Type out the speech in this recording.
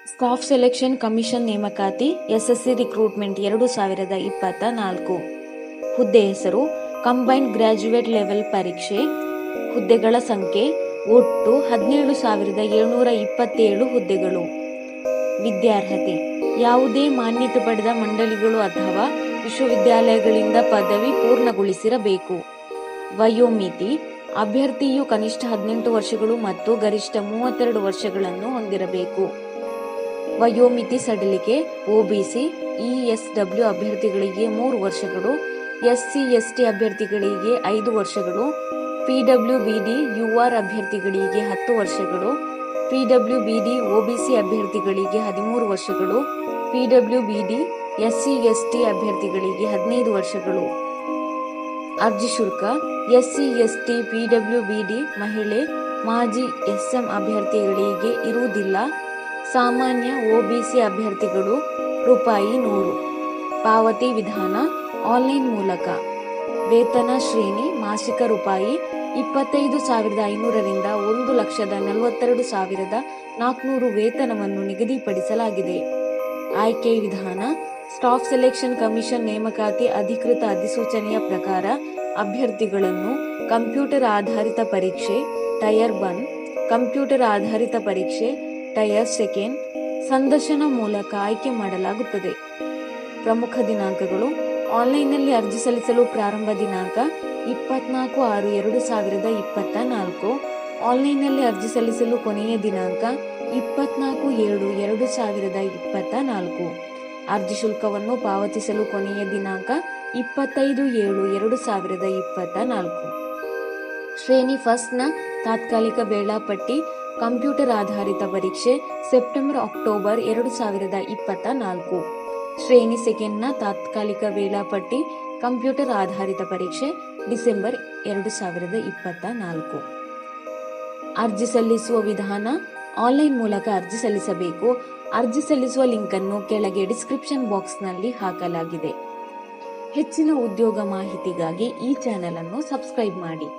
Staff selection commission ನೇಮಕಾತಿ SSC recruitment 2024 ಹುದ್ದೆ ಹೆಸರು ಕಂಬೈನ್ಡ್ ಗ್ರಾಜ್ಯುಯೇಟ್ ಲೆವೆಲ್ ಪರೀಕ್ಷೆ. ಹುದ್ದೆಗಳ ಸಂಖ್ಯೆ ಒಟ್ಟು 17,727 ಹುದ್ದೆಗಳು. ವಿದ್ಯಾರ್ಹತೆ ಯಾವುದೇ ಮಾನ್ಯತೆ ಪಡೆದ ಮಂಡಳಿಗಳು ಅಥವಾ ವಿಶ್ವವಿದ್ಯಾಲಯಗಳಿಂದ ಪದವಿ ಪೂರ್ಣಗೊಳಿಸಿರಬೇಕು. ವಯೋಮಿತಿ ಅಭ್ಯರ್ಥಿಯು ಕನಿಷ್ಠ 18 ವರ್ಷಗಳು ಮತ್ತು ಗರಿಷ್ಠ 32 ವರ್ಷಗಳನ್ನು ಹೊಂದಿರಬೇಕು. ವಯೋಮಿತಿ ಸಡಿಲಿಕೆ ಒಬಿಸಿ ಇಎಸ್ಡಬ್ಲ್ಯೂ ಅಭ್ಯರ್ಥಿಗಳಿಗೆ 3 ವರ್ಷಗಳು, ಎಸ್ಸಿ ಎಸ್ಟಿ ಅಭ್ಯರ್ಥಿಗಳಿಗೆ 5 ವರ್ಷಗಳು, ಪಿಡಬ್ಲ್ಯೂಬಿಡಿ ಯುಆರ್ ಅಭ್ಯರ್ಥಿಗಳಿಗೆ 10 ವರ್ಷಗಳು, ಪಿಡಬ್ಲ್ಯೂಬಿಡಿ ಒಬಿಸಿ ಅಭ್ಯರ್ಥಿಗಳಿಗೆ 13 ವರ್ಷಗಳು, ಪಿಡಬ್ಲ್ಯೂಬಿಡಿ ಎಸ್ಸಿ ಎಸ್ಟಿ ಅಭ್ಯರ್ಥಿಗಳಿಗೆ 15 ವರ್ಷಗಳು. ಅರ್ಜಿ ಶುಲ್ಕ ಎಸ್ಸಿ ಎಸ್ಟಿ ಪಿಡಬ್ಲ್ಯೂಬಿಡಿ ಮಹಿಳೆ ಮಾಜಿ ಎಸ್ಎಂ ಅಭ್ಯರ್ಥಿಗಳಿಗೆ ಇರುವುದಿಲ್ಲ. ಸಾಮಾನ್ಯ ಒಬಿಸಿ ಅಭ್ಯರ್ಥಿಗಳು ₹100. ಪಾವತಿ ವಿಧಾನ ಆನ್ಲೈನ್ ಮೂಲಕ. ವೇತನ ಶ್ರೇಣಿ ಮಾಸಿಕ ₹25,500 ರಿಂದ 1,42,400 ವೇತನವನ್ನು ನಿಗದಿಪಡಿಸಲಾಗಿದೆ. ಆಯ್ಕೆ ವಿಧಾನ ಸ್ಟಾಫ್ ಸೆಲೆಕ್ಷನ್ ಕಮಿಷನ್ ನೇಮಕಾತಿ ಅಧಿಕೃತ ಅಧಿಸೂಚನೆಯ ಪ್ರಕಾರ ಅಭ್ಯರ್ಥಿಗಳನ್ನು ಕಂಪ್ಯೂಟರ್ ಆಧಾರಿತ ಪರೀಕ್ಷೆ ಟೈರ್ 1, ಕಂಪ್ಯೂಟರ್ ಆಧಾರಿತ ಪರೀಕ್ಷೆ ಟೈರ್ 2, ಸಂದರ್ಶನ ಮೂಲಕ ಆಯ್ಕೆ ಮಾಡಲಾಗುತ್ತದೆ. ಪ್ರಮುಖ ದಿನಾಂಕಗಳು: ಆನ್ಲೈನ್ನಲ್ಲಿ ಅರ್ಜಿ ಸಲ್ಲಿಸಲು ಪ್ರಾರಂಭ ದಿನಾಂಕ 24/2/2024. ಆನ್ಲೈನ್ನಲ್ಲಿ ಅರ್ಜಿ ಸಲ್ಲಿಸಲು ಕೊನೆಯ ದಿನಾಂಕ 24/7/2024. ಅರ್ಜಿ ಶುಲ್ಕವನ್ನು ಪಾವತಿಸಲು ಕೊನೆಯ ದಿನಾಂಕ 25/7/2024. ಶ್ರೇಣಿ ಫಸ್ಟ್ನ ತಾತ್ಕಾಲಿಕ ವೇಳಾಪಟ್ಟಿ ಕಂಪ್ಯೂಟರ್ ಆಧಾರಿತ ಪರೀಕ್ಷೆ ಸೆಪ್ಟೆಂಬರ್-ಅಕ್ಟೋಬರ್ 2024. ಶ್ರೇಣಿ ಸೆಕೆಂಡ್ನ ತಾತ್ಕಾಲಿಕ ವೇಳಾಪಟ್ಟಿ ಕಂಪ್ಯೂಟರ್ ಆಧಾರಿತ ಪರೀಕ್ಷೆ ಡಿಸೆಂಬರ್ 2024. ಅರ್ಜಿ ಸಲ್ಲಿಸುವ ವಿಧಾನ ಆನ್ಲೈನ್ ಮೂಲಕ ಅರ್ಜಿ ಸಲ್ಲಿಸಬೇಕು. ಅರ್ಜಿ ಸಲ್ಲಿಸುವ ಲಿಂಕ್ ಅನ್ನು ಕೆಳಗೆ ಡಿಸ್ಕ್ರಿಪ್ಷನ್ ಬಾಕ್ಸ್ನಲ್ಲಿ ಹಾಕಲಾಗಿದೆ. ಹೆಚ್ಚಿನ ಉದ್ಯೋಗ ಮಾಹಿತಿಗಾಗಿ ಈ ಚಾನೆಲ್ ಅನ್ನು ಸಬ್ಸ್ಕ್ರೈಬ್ ಮಾಡಿ.